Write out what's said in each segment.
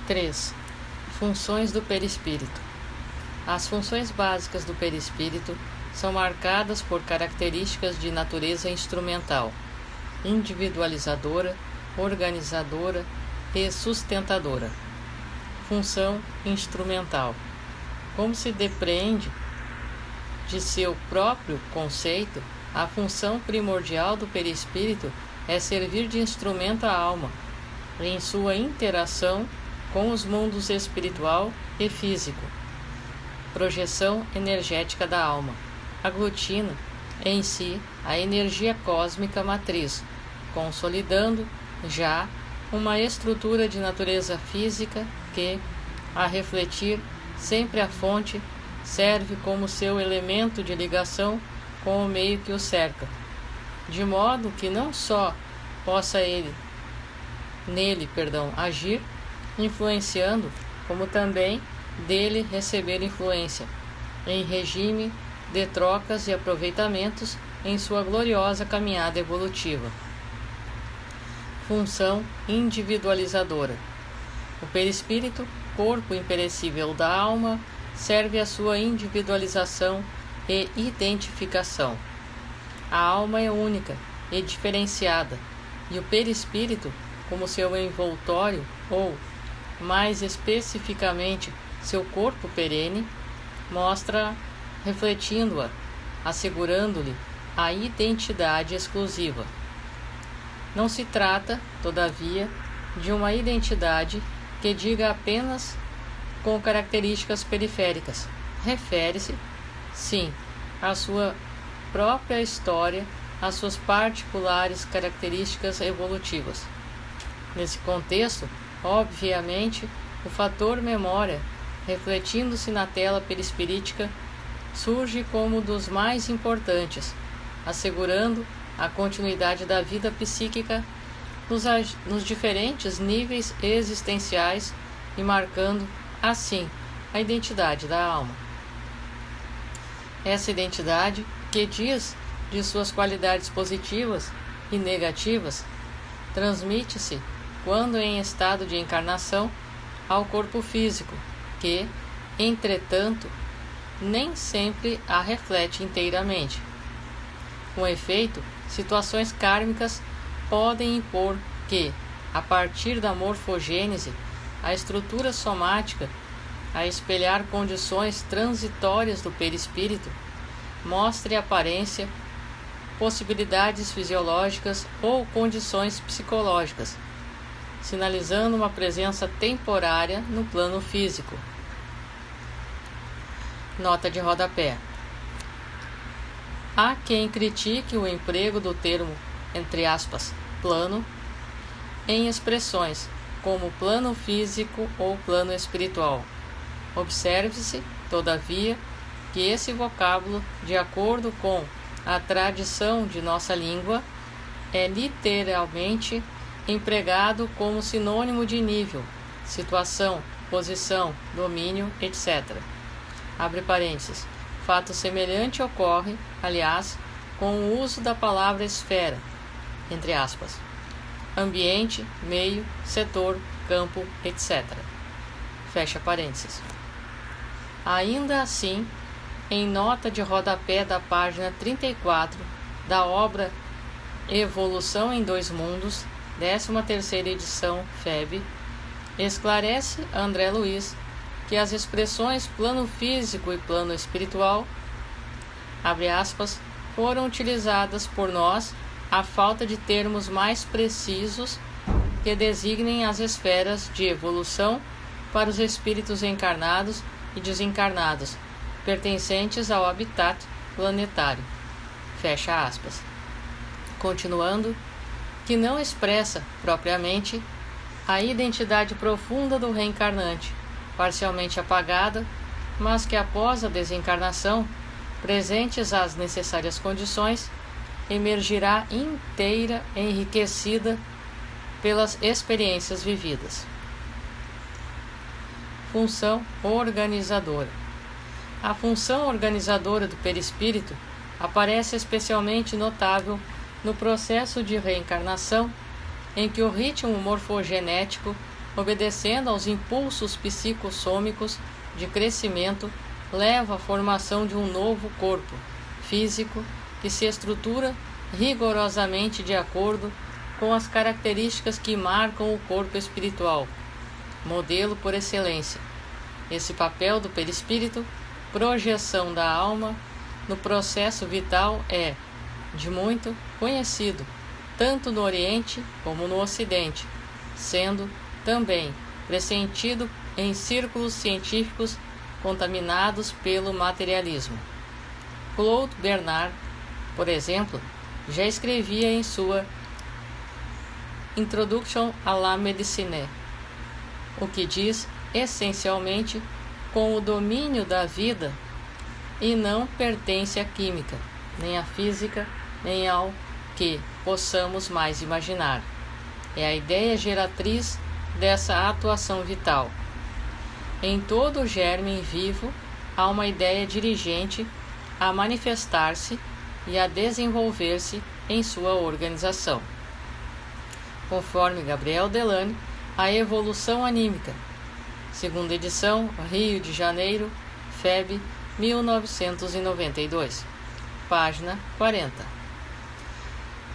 3. Funções do perispírito. As funções básicas do perispírito são marcadas por características de natureza instrumental, individualizadora, organizadora e sustentadora. Função instrumental. Como se depreende de seu próprio conceito, a função primordial do perispírito é servir de instrumento à alma, em sua interação com os mundos espiritual e físico. Projeção energética da alma. Aglutina em si a energia cósmica matriz, consolidando já uma estrutura de natureza física que, a refletir sempre a fonte, serve como seu elemento de ligação com o meio que o cerca, de modo que não só possa nele agir, influenciando, como também dele receber influência, em regime de trocas e aproveitamentos em sua gloriosa caminhada evolutiva. Função individualizadora. O perispírito, corpo imperecível da alma, serve à sua individualização e identificação. A alma é única e diferenciada, e o perispírito, como seu envoltório, ou, mais especificamente, seu corpo perene, mostra refletindo-a, assegurando-lhe a identidade exclusiva. Não se trata, todavia, de uma identidade que diga apenas com características periféricas. Refere-se, sim, à sua própria história, às suas particulares características evolutivas. Nesse contexto, obviamente, o fator memória, refletindo-se na tela perispirítica, surge como dos mais importantes, assegurando a continuidade da vida psíquica nos diferentes níveis existenciais e marcando, assim, a identidade da alma. Essa identidade, que diz de suas qualidades positivas e negativas, transmite-se, quando em estado de encarnação, ao corpo físico, que, entretanto, nem sempre a reflete inteiramente. Com efeito, situações kármicas podem impor que, a partir da morfogênese, a estrutura somática, a espelhar condições transitórias do perispírito, mostre aparência, possibilidades fisiológicas ou condições psicológicas, sinalizando uma presença temporária no plano físico. Nota de rodapé. Há quem critique o emprego do termo, entre aspas, plano, em expressões como plano físico ou plano espiritual. Observe-se, todavia, que esse vocábulo, de acordo com a tradição de nossa língua, é literalmente empregado como sinônimo de nível, situação, posição, domínio, etc. Abre parênteses. Fato semelhante ocorre, aliás, com o uso da palavra esfera, entre aspas, ambiente, meio, setor, campo, etc. Fecha parênteses. Ainda assim, em nota de rodapé da página 34 da obra Evolução em Dois Mundos, 13ª edição, FEB, esclarece André Luiz que as expressões plano físico e plano espiritual, abre aspas, foram utilizadas por nós à falta de termos mais precisos que designem as esferas de evolução para os espíritos encarnados e desencarnados, pertencentes ao habitat planetário. Fecha aspas. Continuando, que não expressa, propriamente, a identidade profunda do reencarnante, parcialmente apagada, mas que após a desencarnação, presentes as necessárias condições, emergirá inteira, enriquecida pelas experiências vividas. Função organizadora. A função organizadora do perispírito aparece especialmente notável no processo de reencarnação, em que o ritmo morfogenético obedecendo aos impulsos psicossômicos de crescimento, leva à formação de um novo corpo físico que se estrutura rigorosamente de acordo com as características que marcam o corpo espiritual, modelo por excelência. Esse papel do perispírito, projeção da alma no processo vital, é, de muito, conhecido, tanto no Oriente como no Ocidente, sendo também pressentido em círculos científicos contaminados pelo materialismo. Claude Bernard, por exemplo, já escrevia em sua Introduction à la Médecine, o que diz essencialmente com o domínio da vida e não pertence à química, nem à física, nem ao que possamos mais imaginar. É a ideia geratriz dessa atuação vital. Em todo o germe vivo há uma ideia dirigente a manifestar-se e a desenvolver-se em sua organização. Conforme Gabriel Delane, A Evolução Anímica, segunda edição, Rio de Janeiro, FEB, 1992, página 40.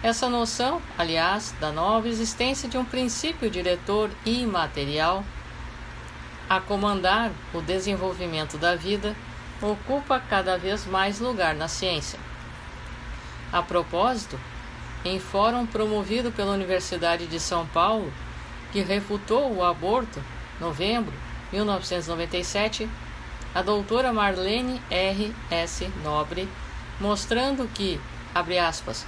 Essa noção, aliás, da nova existência de um princípio diretor imaterial a comandar o desenvolvimento da vida, ocupa cada vez mais lugar na ciência. A propósito, em fórum promovido pela Universidade de São Paulo, que refutou o aborto, novembro de 1997, a doutora Marlene R. S. Nobre, mostrando que, abre aspas,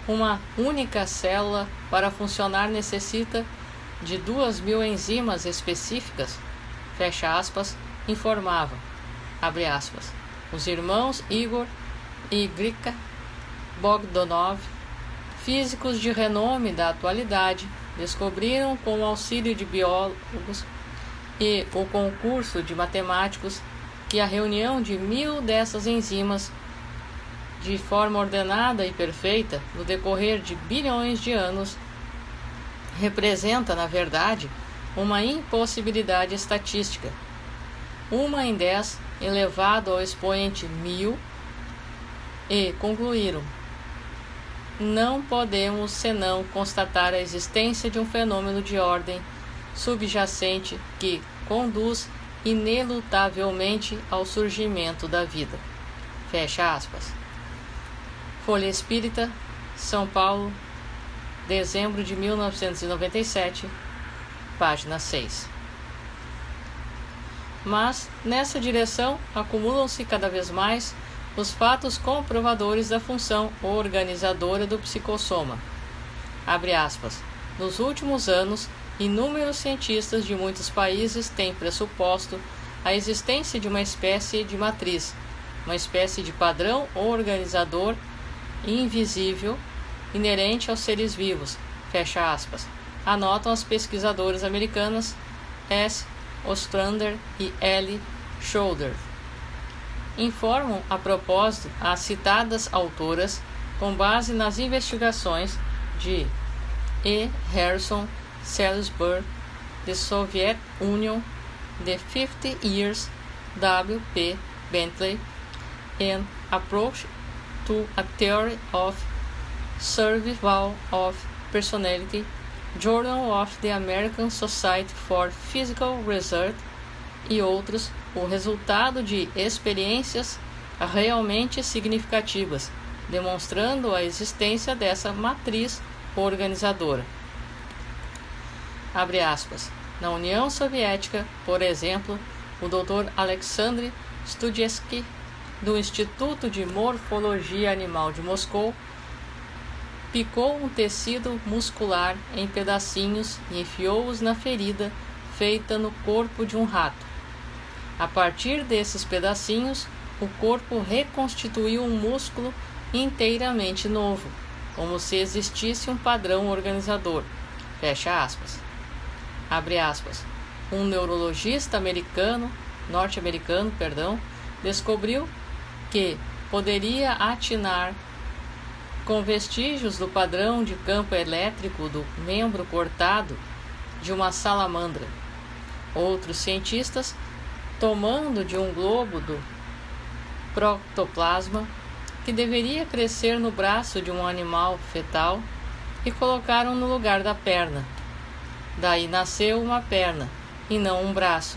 uma única célula para funcionar necessita de 2.000 enzimas específicas, fecha aspas, informava, abre aspas, os irmãos Igor e Grika Bogdanov, físicos de renome da atualidade, descobriram com o auxílio de biólogos e o concurso de matemáticos que a reunião de 1.000 dessas enzimas de forma ordenada e perfeita no decorrer de bilhões de anos representa, na verdade, uma impossibilidade estatística. 1 em 10 elevado ao expoente 1000, e concluíram: não podemos senão constatar a existência de um fenômeno de ordem subjacente que conduz inelutavelmente ao surgimento da vida. Fecha aspas. Folha Espírita, São Paulo, dezembro de 1997, página 6. Mas, nessa direção, acumulam-se cada vez mais os fatos comprovadores da função organizadora do psicossoma. Abre aspas. Nos últimos anos, inúmeros cientistas de muitos países têm pressuposto a existência de uma espécie de matriz, uma espécie de padrão organizador invisível, inerente aos seres vivos, fecha aspas, anotam as pesquisadoras americanas S. Ostrander e L. Schroeder. Informam a propósito as citadas autoras com base nas investigações de E. Harrison Salisbury, The Soviet Union, The 50 Years, W. P. Bentley, and Approach to a Theory of Survival of Personality, Journal of the American Society for Physical Research, e outros, o resultado de experiências realmente significativas, demonstrando a existência dessa matriz organizadora. Abre aspas. Na União Soviética, por exemplo, o Dr. Alexandre Studetsky, do Instituto de Morfologia Animal de Moscou, picou um tecido muscular em pedacinhos e enfiou-os na ferida feita no corpo de um rato. A partir desses pedacinhos, o corpo reconstituiu um músculo inteiramente novo, como se existisse um padrão organizador. Fecha aspas. Abre aspas. Um neurologista norte-americano, descobriu que poderia atinar com vestígios do padrão de campo elétrico do membro cortado de uma salamandra. Outros cientistas, tomando de um globo do protoplasma, que deveria crescer no braço de um animal fetal, e colocaram no lugar da perna. Daí nasceu uma perna, e não um braço,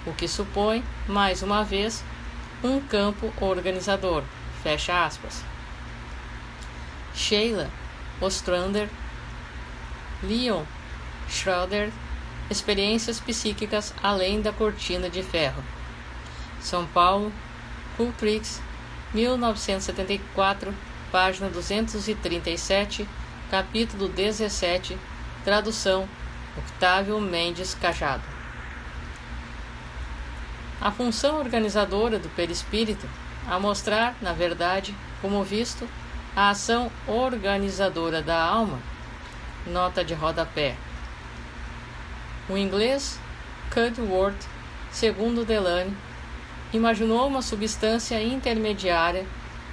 o que supõe, mais uma vez, um campo organizador. Fecha aspas. Sheila Ostrander, Leon Schroeder, Experiências Psíquicas Além da Cortina de Ferro. São Paulo, Cultrix, 1974, página 237, capítulo 17, tradução Octávio Mendes Cajado. A função organizadora do perispírito, a mostrar, na verdade, como visto, a ação organizadora da alma. Nota de rodapé. O inglês Cudworth, segundo Delany, imaginou uma substância intermediária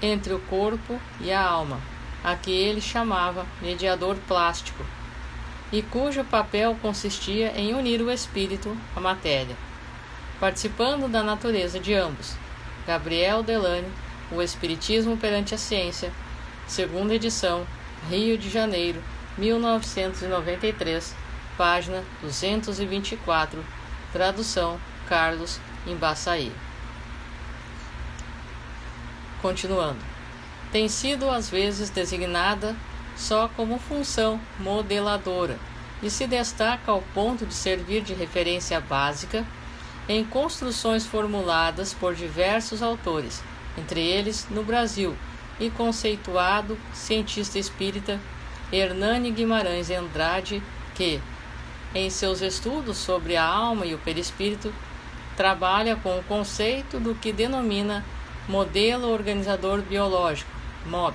entre o corpo e a alma, a que ele chamava mediador plástico, e cujo papel consistia em unir o espírito à matéria, participando da natureza de ambos. Gabriel Delany, O Espiritismo perante a Ciência, segunda edição, Rio de Janeiro, 1993, página 224, tradução Carlos Embaçaí. Continuando. Tem sido às vezes designada só como função modeladora e se destaca ao ponto de servir de referência básica em construções formuladas por diversos autores, entre eles, no Brasil, e conceituado cientista espírita Hernani Guimarães Andrade, que, em seus estudos sobre a alma e o perispírito, trabalha com o conceito do que denomina modelo organizador biológico, MOB,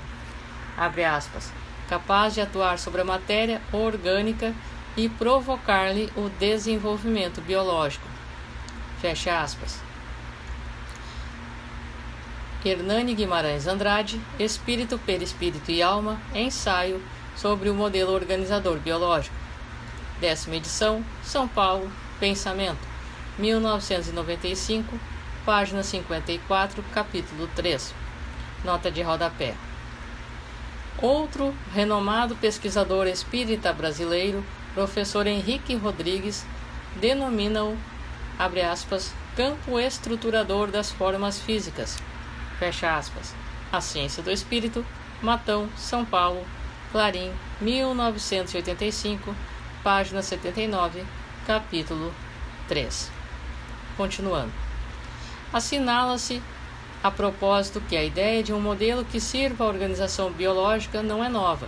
abre aspas, capaz de atuar sobre a matéria orgânica e provocar-lhe o desenvolvimento biológico, fecha aspas. Hernani Guimarães Andrade, Espírito, Perispírito e Alma, ensaio sobre o modelo organizador biológico. 10ª edição, São Paulo, Pensamento, 1995, página 54, capítulo 3. Nota de rodapé. Outro renomado pesquisador espírita brasileiro, professor Henrique Rodrigues, denomina-o, abre aspas, campo estruturador das formas físicas, fecha aspas. A Ciência do Espírito, Matão, São Paulo, Clarim, 1985, página 79, capítulo 3. Continuando. Assinala-se a propósito que a ideia de um modelo que sirva à organização biológica não é nova,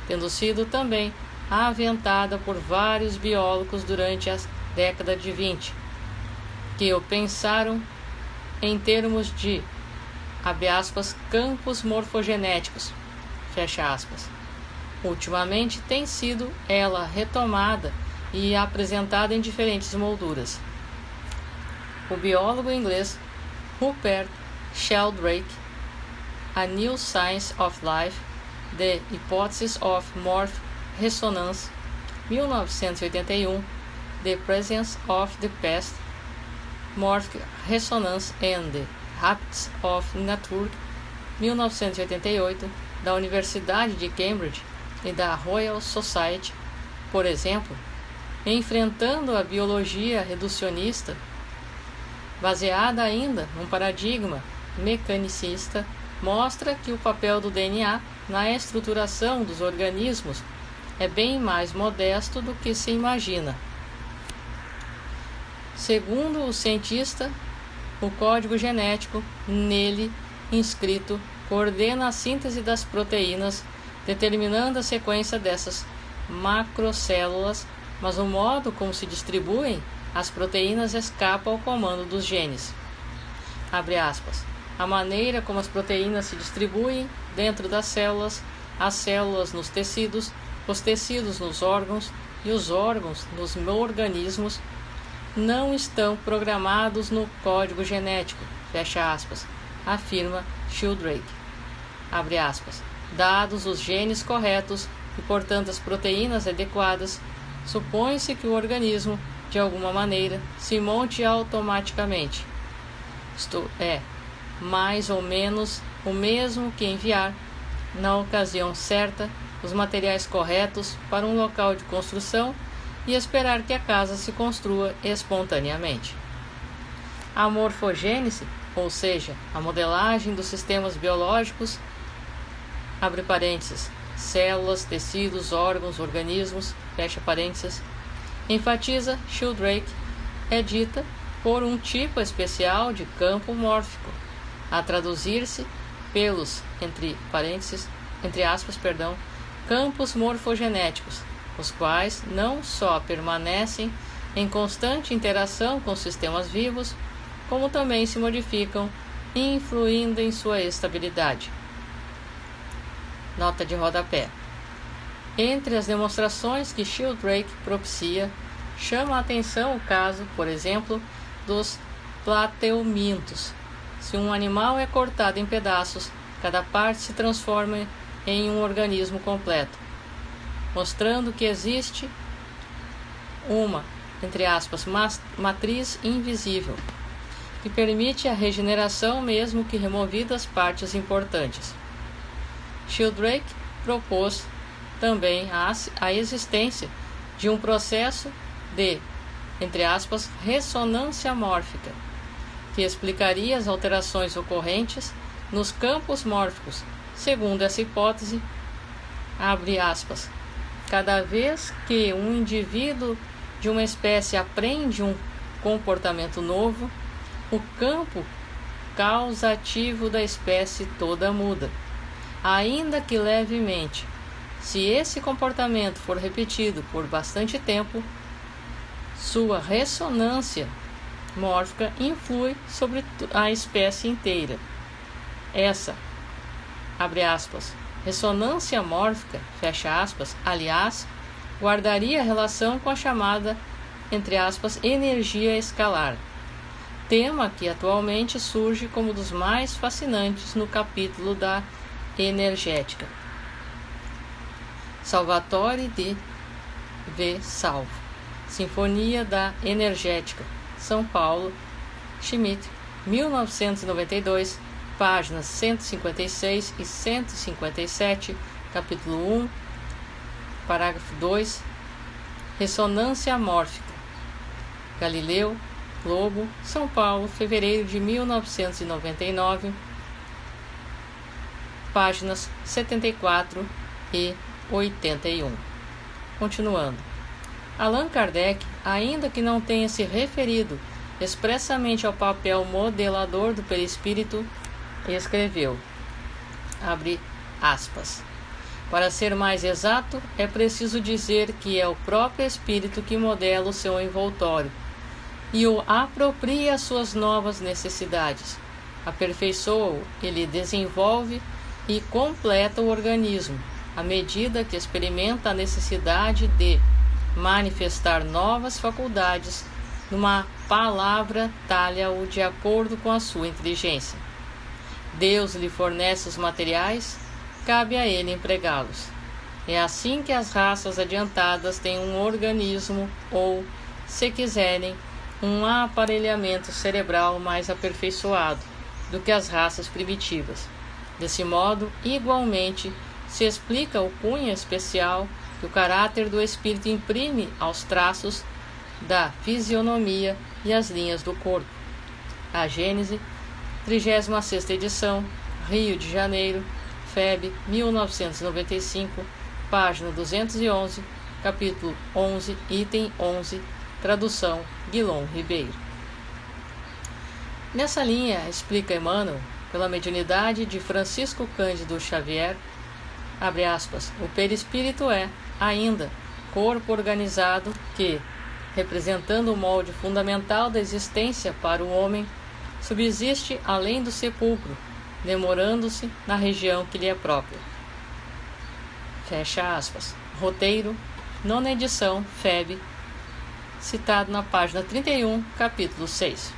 tendo sido também aventada por vários biólogos durante a década de 20, que o pensaram em termos de, abre aspas, campos morfogenéticos, fecha aspas. Ultimamente tem sido ela retomada e apresentada em diferentes molduras. O biólogo inglês Rupert Sheldrake, A New Science of Life, The Hypothesis of Morph Resonance, 1981, The Presence of the Past, Morph Resonance and the Habits of Nature, 1988, da Universidade de Cambridge e da Royal Society, por exemplo, enfrentando a biologia reducionista, baseada ainda num paradigma mecanicista, mostra que o papel do DNA na estruturação dos organismos é bem mais modesto do que se imagina. Segundo o cientista, o código genético nele inscrito coordena a síntese das proteínas, determinando a sequência dessas macrocélulas, mas o modo como se distribuem as proteínas escapa ao comando dos genes. Abre aspas. A maneira como as proteínas se distribuem dentro das células, as células nos tecidos, os tecidos nos órgãos e os órgãos nos organismos não estão programados no código genético, fecha aspas, afirma Sheldrake. Abre aspas. Dados os genes corretos e, portanto, as proteínas adequadas, supõe-se que o organismo, de alguma maneira, se monte automaticamente, isto é, mais ou menos o mesmo que enviar, na ocasião certa, os materiais corretos para um local de construção e esperar que a casa se construa espontaneamente. A morfogênese, ou seja, a modelagem dos sistemas biológicos, abre parênteses, células, tecidos, órgãos, organismos, fecha parênteses, enfatiza Sheldrake, é dita por um tipo especial de campo mórfico, a traduzir-se pelos, entre aspas, campos morfogenéticos, os quais não só permanecem em constante interação com sistemas vivos, como também se modificam, influindo em sua estabilidade. Nota de rodapé. Entre as demonstrações que Sheldrake propicia, chama a atenção o caso, por exemplo, dos plateumintos. Se um animal é cortado em pedaços, cada parte se transforma em um organismo completo, mostrando que existe uma, entre aspas, matriz invisível, que permite a regeneração mesmo que removidas partes importantes. Sheldrake propôs também a existência de um processo de, entre aspas, ressonância mórfica, que explicaria as alterações ocorrentes nos campos mórficos. Segundo essa hipótese, abre aspas, cada vez que um indivíduo de uma espécie aprende um comportamento novo, o campo causativo da espécie toda muda, ainda que levemente. Se esse comportamento for repetido por bastante tempo, sua ressonância mórfica influi sobre a espécie inteira. Essa, abre aspas, ressonância mórfica, fecha aspas, aliás, guardaria relação com a chamada, entre aspas, energia escalar, tema que atualmente surge como dos mais fascinantes no capítulo da energética. Salvatore de V. Salvo, Sinfonia da Energética, São Paulo, Schmidt, 1992, páginas 156 e 157, capítulo 1, parágrafo 2, Ressonância mórfica, Galileu, Globo, São Paulo, fevereiro de 1999, páginas 74 e 81. Continuando. Allan Kardec, ainda que não tenha se referido expressamente ao papel modelador do perispírito, escreveu, abre aspas, para ser mais exato, é preciso dizer que é o próprio espírito que modela o seu envoltório e o apropria às suas novas necessidades, aperfeiçoa-o, ele desenvolve e completa o organismo, à medida que experimenta a necessidade de manifestar novas faculdades, numa palavra, talha-o de acordo com a sua inteligência. Deus lhe fornece os materiais, cabe a ele empregá-los. É assim que as raças adiantadas têm um organismo ou, se quiserem, um aparelhamento cerebral mais aperfeiçoado do que as raças primitivas. Desse modo, igualmente, se explica o cunho especial que o caráter do espírito imprime aos traços da fisionomia e às linhas do corpo. A Gênese, 36ª edição, Rio de Janeiro, FEB, 1995, página 211, capítulo 11, item 11, tradução Guilom Ribeiro. Nessa linha, explica Emmanuel, pela mediunidade de Francisco Cândido Xavier, abre aspas, o perispírito é, ainda, corpo organizado que, representando o molde fundamental da existência para o homem, subsiste além do sepulcro, demorando-se na região que lhe é própria. Fecha aspas. Roteiro, 9ª edição, FEB, citado na página 31, capítulo 6.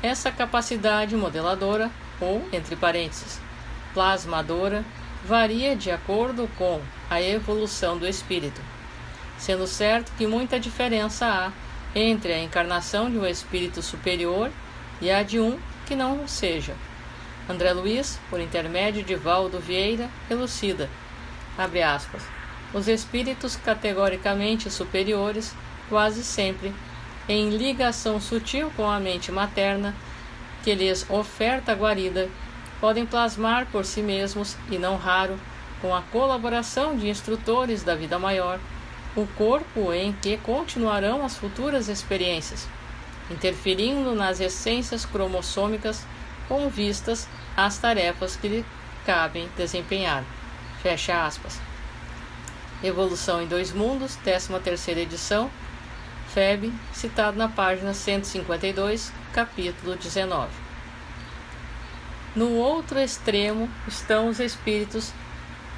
Essa capacidade modeladora, ou, entre parênteses, plasmadora, varia de acordo com a evolução do espírito. sendo certo que muita diferença há entre a encarnação de um espírito superior e a de um que não o seja. André Luiz, por intermédio de Valdo Vieira, elucida, abre aspas, os espíritos categoricamente superiores, quase sempre, em ligação sutil com a mente materna, que lhes oferta a guarida, podem plasmar por si mesmos, e não raro, com a colaboração de instrutores da vida maior, o corpo em que continuarão as futuras experiências, interferindo nas essências cromossômicas com vistas às tarefas que lhe cabem desempenhar. Fecha aspas. Evolução em Dois Mundos, 13ª edição, FEB, citado na página 152, capítulo 19. No outro extremo estão os espíritos,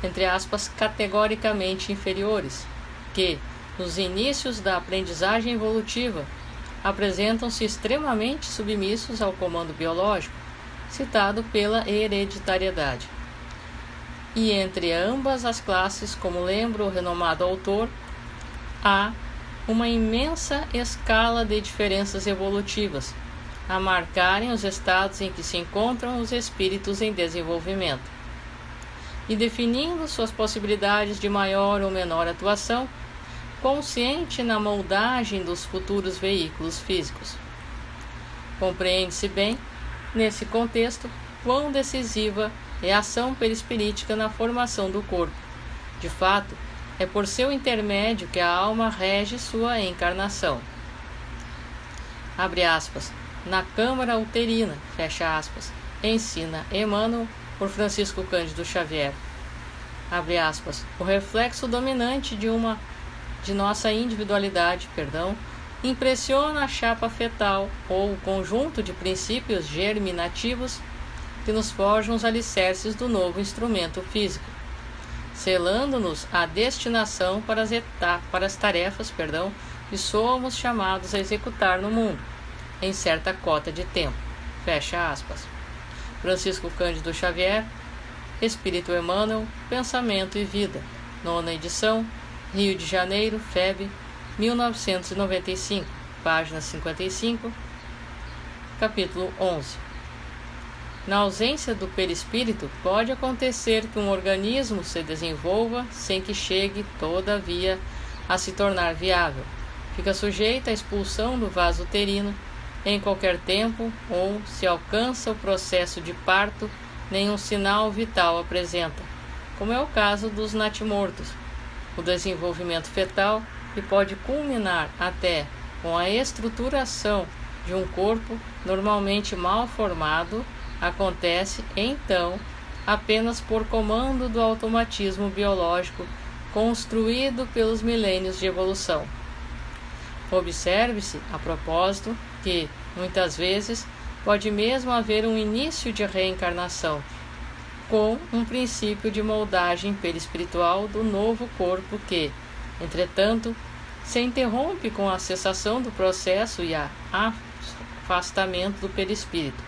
entre aspas, categoricamente inferiores, que, nos inícios da aprendizagem evolutiva, apresentam-se extremamente submissos ao comando biológico, citado pela hereditariedade. E entre ambas as classes, como lembra o renomado autor, há uma imensa escala de diferenças evolutivas, a marcarem os estados em que se encontram os espíritos em desenvolvimento, e definindo suas possibilidades de maior ou menor atuação, consciente na moldagem dos futuros veículos físicos. Compreende-se bem, nesse contexto, quão decisiva é a ação perispirítica na formação do corpo. De fato, é por seu intermédio que a alma rege sua encarnação. Abre aspas, na câmara uterina, fecha aspas, ensina Emmanuel por Francisco Cândido Xavier. Abre aspas, o reflexo dominante de nossa individualidade, impressiona a chapa fetal ou o conjunto de princípios germinativos que nos forjam os alicerces do novo instrumento físico, selando-nos a destinação para as tarefas que somos chamados a executar no mundo, em certa cota de tempo. Fecha aspas. Francisco Cândido Xavier, Espírito Emmanuel, Pensamento e Vida, 9ª edição, Rio de Janeiro, FEB, 1995, página 55, capítulo 11. Na ausência do perispírito, pode acontecer que um organismo se desenvolva sem que chegue, todavia, a se tornar viável. Fica sujeito à expulsão do vaso uterino em qualquer tempo ou, se alcança o processo de parto, nenhum sinal vital apresenta, como é o caso dos natimortos. O desenvolvimento fetal, que pode culminar até com a estruturação de um corpo normalmente mal formado, acontece, então, apenas por comando do automatismo biológico construído pelos milênios de evolução. Observe-se, a propósito, que, muitas vezes, pode mesmo haver um início de reencarnação, com um princípio de moldagem perispiritual do novo corpo que, entretanto, se interrompe com a cessação do processo e a afastamento do perispírito,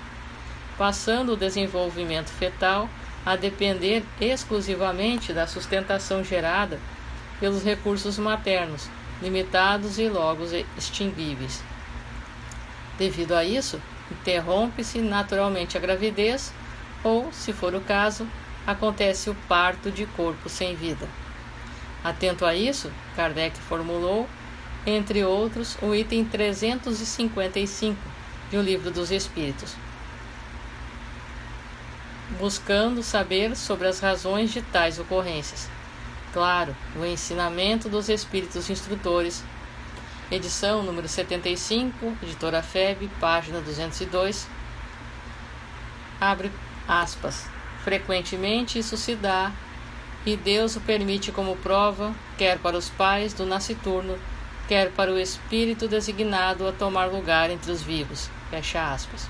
passando o desenvolvimento fetal a depender exclusivamente da sustentação gerada pelos recursos maternos, limitados e logo extinguíveis. Devido a isso, interrompe-se naturalmente a gravidez ou, se for o caso, acontece o parto de corpo sem vida. Atento a isso, Kardec formulou, entre outros, o item 355 de O Livro dos Espíritos, buscando saber sobre as razões de tais ocorrências. Claro, o ensinamento dos Espíritos Instrutores, edição número 75, editora FEB, página 202, abre aspas, frequentemente isso se dá, e Deus o permite como prova, quer para os pais do nasciturno, quer para o espírito designado a tomar lugar entre os vivos, fecha aspas.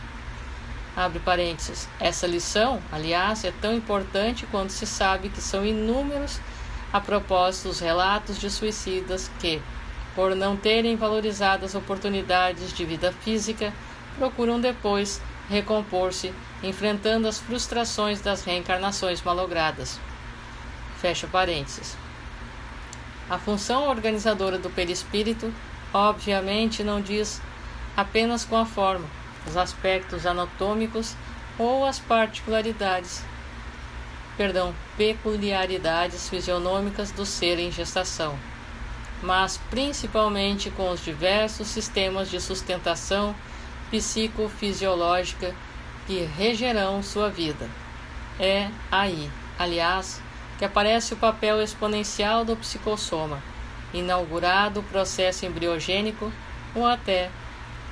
Abre parênteses, essa lição, aliás, é tão importante quanto se sabe que são inúmeros a propósito dos relatos de suicidas que, por não terem valorizado as oportunidades de vida física, procuram depois recompor-se, enfrentando as frustrações das reencarnações malogradas. Fecha parênteses. A função organizadora do perispírito, obviamente, não diz apenas com a forma, os aspectos anatômicos ou as peculiaridades fisionômicas do ser em gestação, mas principalmente com os diversos sistemas de sustentação psicofisiológica que regerão sua vida. É aí, aliás, que aparece o papel exponencial do psicossoma, inaugurado o processo embriogênico ou até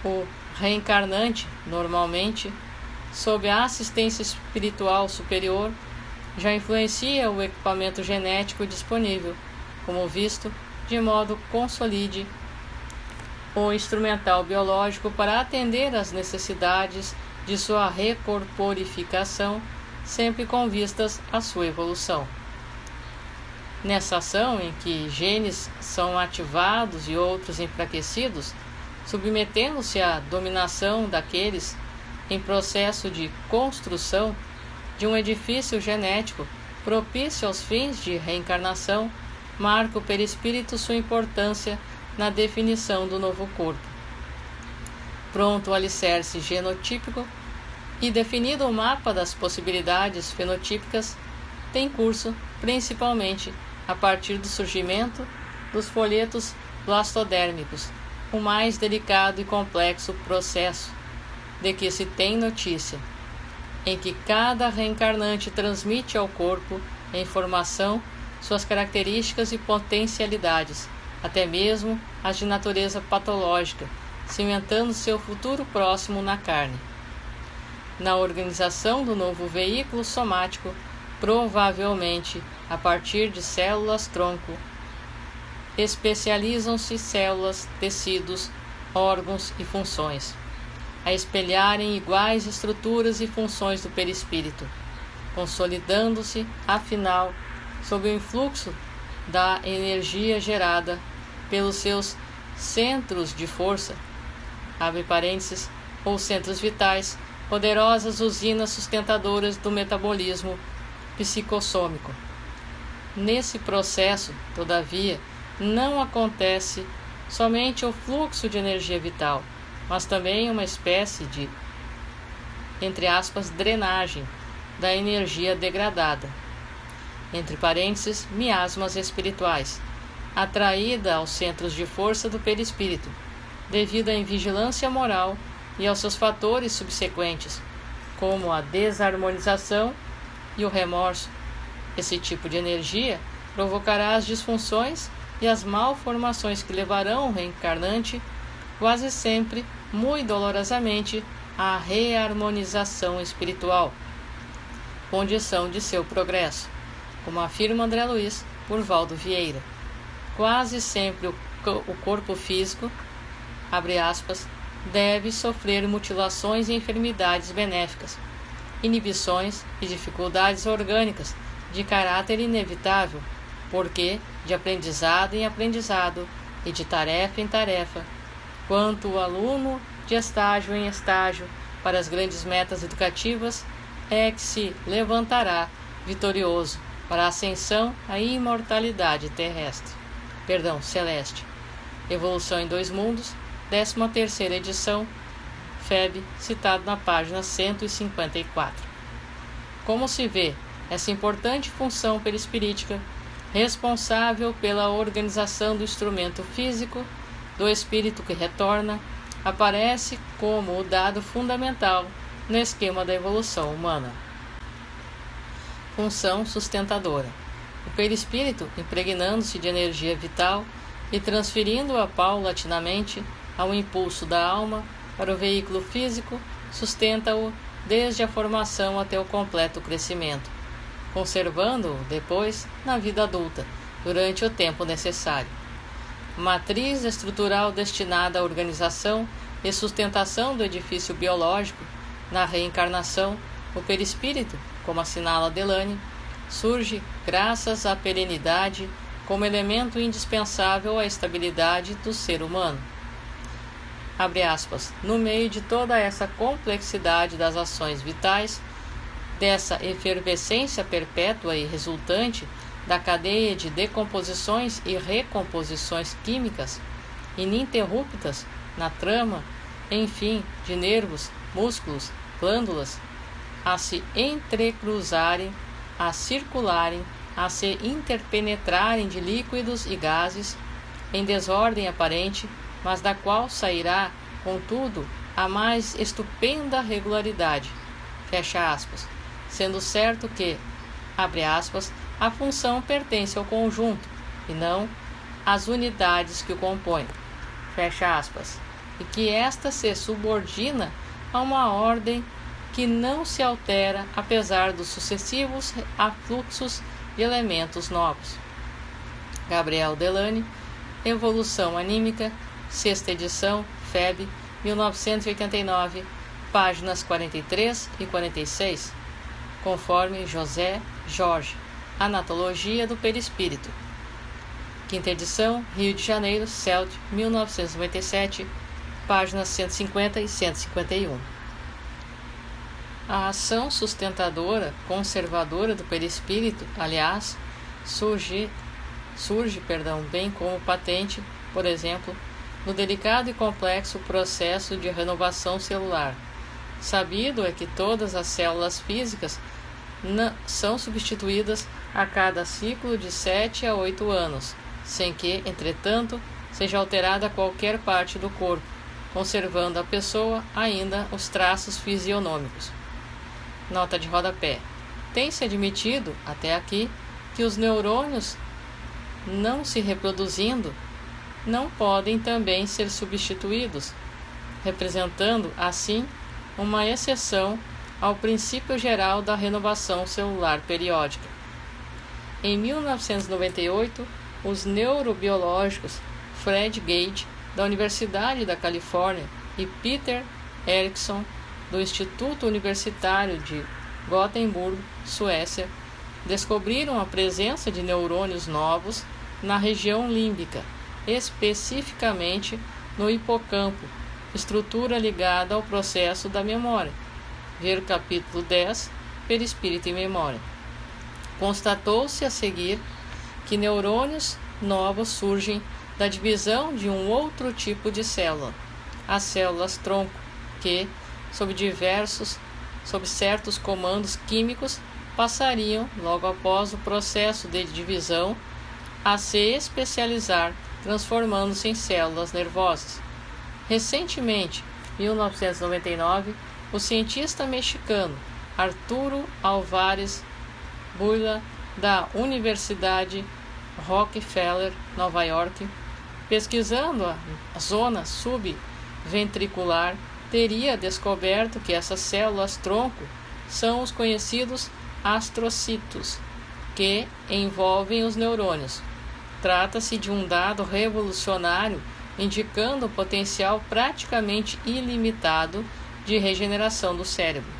o reencarnante, normalmente, sob a assistência espiritual superior, já influencia o equipamento genético disponível, como visto, de modo consolide o instrumental biológico para atender às necessidades de sua recorporificação, sempre com vistas à sua evolução. Nessa ação em que genes são ativados e outros enfraquecidos, submetendo-se à dominação daqueles em processo de construção de um edifício genético propício aos fins de reencarnação, marca o perispírito sua importância na definição do novo corpo. Pronto o alicerce genotípico e definido o mapa das possibilidades fenotípicas, tem curso principalmente a partir do surgimento dos folhetos blastodérmicos, o mais delicado e complexo processo de que se tem notícia, em que cada reencarnante transmite ao corpo em formação suas características e potencialidades, até mesmo as de natureza patológica, cimentando seu futuro próximo na carne. Na organização do novo veículo somático, provavelmente a partir de células-tronco, especializam-se células, tecidos, órgãos e funções, a espelharem iguais estruturas e funções do perispírito, consolidando-se, afinal, sob o influxo da energia gerada pelos seus centros de força, abre parênteses, ou centros vitais, poderosas usinas sustentadoras do metabolismo psicossômico. Nesse processo, todavia, não acontece somente o fluxo de energia vital, mas também uma espécie de, entre aspas, drenagem da energia degradada, entre parênteses, miasmas espirituais, atraída aos centros de força do perispírito, devido à invigilância moral e aos seus fatores subsequentes, como a desarmonização e o remorso. Esse tipo de energia provocará as disfunções e as malformações que levarão o reencarnante, quase sempre, muito dolorosamente, à reharmonização espiritual, condição de seu progresso, como afirma André Luiz por Valdo Vieira. Quase sempre o corpo físico, abre aspas, deve sofrer mutilações e enfermidades benéficas, inibições e dificuldades orgânicas de caráter inevitável, porque, de aprendizado em aprendizado e de tarefa em tarefa, quanto o aluno de estágio em estágio para as grandes metas educativas, é que se levantará vitorioso para a ascensão à imortalidade celeste. Evolução em Dois Mundos, 13ª edição, FEB, citado na página 154. Como se vê, essa importante função perispirítica, responsável pela organização do instrumento físico, do espírito que retorna, aparece como o dado fundamental no esquema da evolução humana. Função sustentadora. O perispírito, impregnando-se de energia vital e transferindo-a paulatinamente ao impulso da alma para o veículo físico, sustenta-o desde a formação até o completo crescimento, conservando-o depois na vida adulta, durante o tempo necessário. Matriz estrutural destinada à organização e sustentação do edifício biológico, na reencarnação, o perispírito, como assinala Delany, surge graças à perenidade como elemento indispensável à estabilidade do ser humano. Abre aspas, no meio de toda essa complexidade das ações vitais, dessa efervescência perpétua e resultante da cadeia de decomposições e recomposições químicas ininterruptas na trama, enfim, de nervos, músculos, glândulas, a se entrecruzarem, a circularem, a se interpenetrarem de líquidos e gases, em desordem aparente, mas da qual sairá, contudo, a mais estupenda regularidade, fecha aspas, sendo certo que, abre aspas, a função pertence ao conjunto, e não às unidades que o compõem, fecha aspas, e que esta se subordina a uma ordem que não se altera apesar dos sucessivos afluxos de elementos novos. Gabriel Delany, Evolução Anímica, 6ª edição, FEB, 1989, páginas 43 e 46, conforme José Jorge, Anatologia do Perispírito. 5ª edição, Rio de Janeiro, CELT, 1997, páginas 150 e 151. A ação sustentadora, conservadora do perispírito, aliás, surge bem como patente, por exemplo, no delicado e complexo processo de renovação celular. Sabido é que todas as células físicas são substituídas a cada ciclo de 7 a 8 anos, sem que, entretanto, seja alterada qualquer parte do corpo, conservando a pessoa ainda os traços fisionômicos. Nota de rodapé. Tem-se admitido, até aqui, que os neurônios, não se reproduzindo, não podem também ser substituídos, representando, assim, uma exceção ao princípio geral da renovação celular periódica. Em 1998, os neurobiológicos Fred Gage, da Universidade da Califórnia, e Peter Eriksson, do Instituto Universitário de Gothenburg, Suécia, descobriram a presença de neurônios novos na região límbica, especificamente no hipocampo, estrutura ligada ao processo da memória. Ver o capítulo 10, Perispírito e Memória. Constatou-se a seguir que neurônios novos surgem da divisão de um outro tipo de célula, as células-tronco, que, sob certos comandos químicos, passariam, logo após o processo de divisão, a se especializar, transformando-se em células nervosas. Recentemente, 1999, o cientista mexicano Arturo Álvarez Buila, da Universidade Rockefeller, Nova York, pesquisando a zona subventricular, teria descoberto que essas células-tronco são os conhecidos astrocitos, que envolvem os neurônios. Trata-se de um dado revolucionário, indicando o potencial praticamente ilimitado de regeneração do cérebro.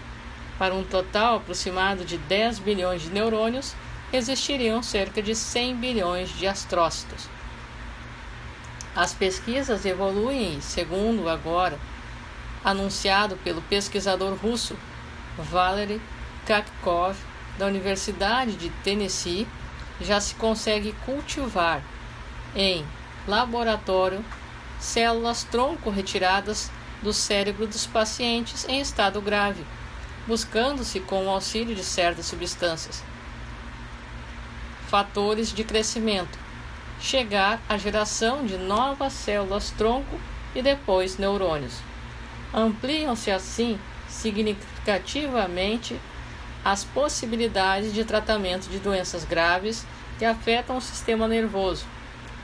Para um total aproximado de 10 bilhões de neurônios, existiriam cerca de 100 bilhões de astrócitos. As pesquisas evoluem, segundo agora anunciado pelo pesquisador russo Valery Kakov, da Universidade de Tennessee, já se consegue cultivar em laboratório células-tronco retiradas do cérebro dos pacientes em estado grave, buscando-se, com o auxílio de certas substâncias, fatores de crescimento, chegar à geração de novas células-tronco e depois neurônios. Ampliam-se assim significativamente as possibilidades de tratamento de doenças graves que afetam o sistema nervoso,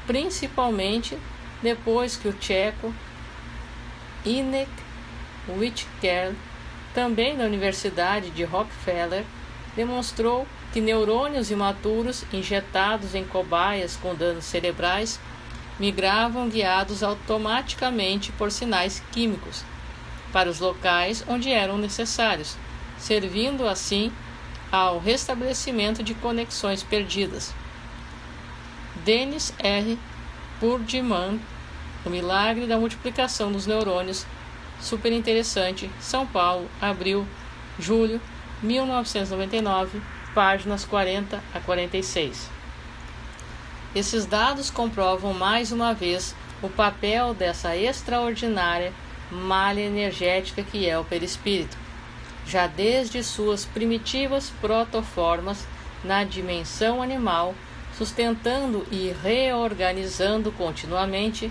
principalmente depois que o tcheco Inek Whitaker, também da Universidade de Rockefeller, demonstrou que neurônios imaturos injetados em cobaias com danos cerebrais migravam guiados automaticamente por sinais químicos para os locais onde eram necessários, servindo assim ao restabelecimento de conexões perdidas. Dennis R. Purdman, O Milagre da Multiplicação dos Neurônios, super interessante, São Paulo, abril, julho, 1999, páginas 40 a 46. Esses dados comprovam mais uma vez o papel dessa extraordinária malha energética que é o perispírito, já desde suas primitivas protoformas na dimensão animal, sustentando e reorganizando continuamente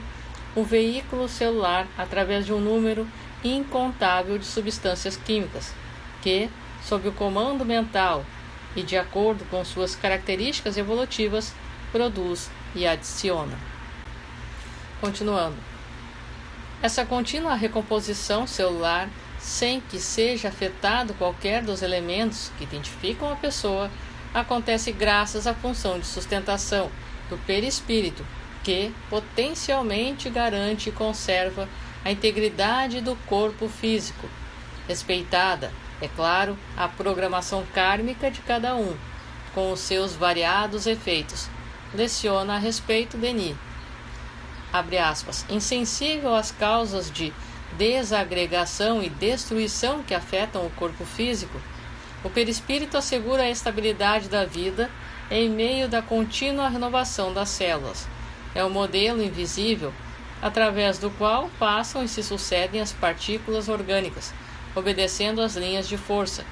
o veículo celular através de um número incontável de substâncias químicas, que, sob o comando mental e de acordo com suas características evolutivas, produz e adiciona. Continuando. Essa contínua recomposição celular, sem que seja afetado qualquer dos elementos que identificam a pessoa, acontece graças à função de sustentação do perispírito, que potencialmente garante e conserva a integridade do corpo físico, respeitada, é claro, a programação kármica de cada um, com os seus variados efeitos. Leciona a respeito Denis. Abre aspas. Insensível às causas de desagregação e destruição que afetam o corpo físico, o perispírito assegura a estabilidade da vida em meio da contínua renovação das células. É o modelo invisível através do qual passam e se sucedem as partículas orgânicas, obedecendo às linhas de força,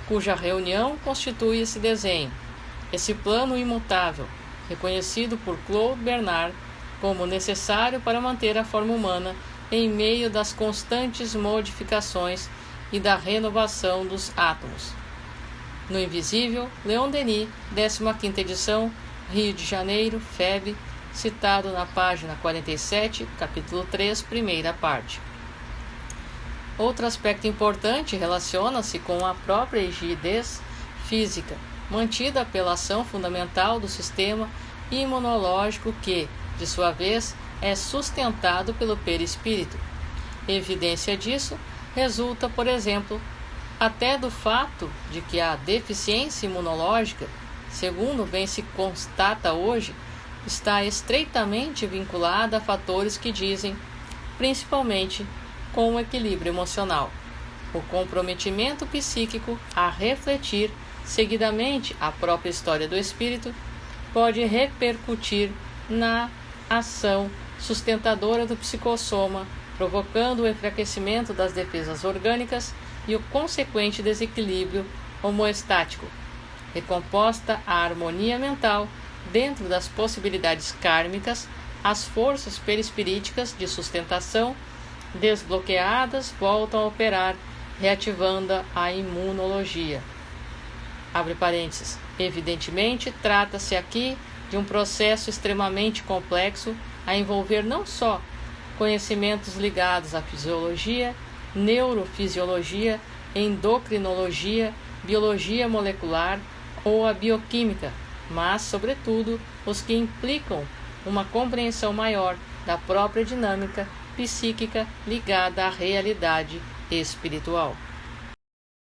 cuja reunião constitui esse desenho, esse plano imutável, reconhecido por Claude Bernard como necessário para manter a forma humana em meio das constantes modificações e da renovação dos átomos. No Invisível, Leon Denis, 15ª edição, Rio de Janeiro, FEB, citado na página 47, capítulo 3, primeira parte. Outro aspecto importante relaciona-se com a própria rigidez física, mantida pela ação fundamental do sistema imunológico que, de sua vez, é sustentado pelo perispírito. Evidência disso resulta, por exemplo, até do fato de que a deficiência imunológica, segundo bem se constata hoje, está estreitamente vinculada a fatores que dizem, principalmente, com o equilíbrio emocional, o comprometimento psíquico a refletir seguidamente a própria história do espírito pode repercutir na ação sustentadora do psicossoma, provocando o enfraquecimento das defesas orgânicas e o consequente desequilíbrio homeostático. Recomposta a harmonia mental dentro das possibilidades kármicas, as forças perispiríticas de sustentação desbloqueadas voltam a operar, reativando a imunologia. Abre parênteses. Evidentemente, trata-se aqui de um processo extremamente complexo a envolver não só conhecimentos ligados à fisiologia, neurofisiologia, endocrinologia, biologia molecular ou a bioquímica, mas, sobretudo, os que implicam uma compreensão maior da própria dinâmica psíquica ligada à realidade espiritual.